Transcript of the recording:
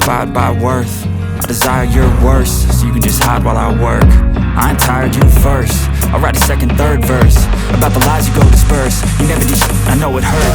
justified by worth. I desire your worst, so you can just hide while I work. I ain't tired, you first. I'll write a second, third verse about the lies you go disperse. You never did shit, I know it hurts.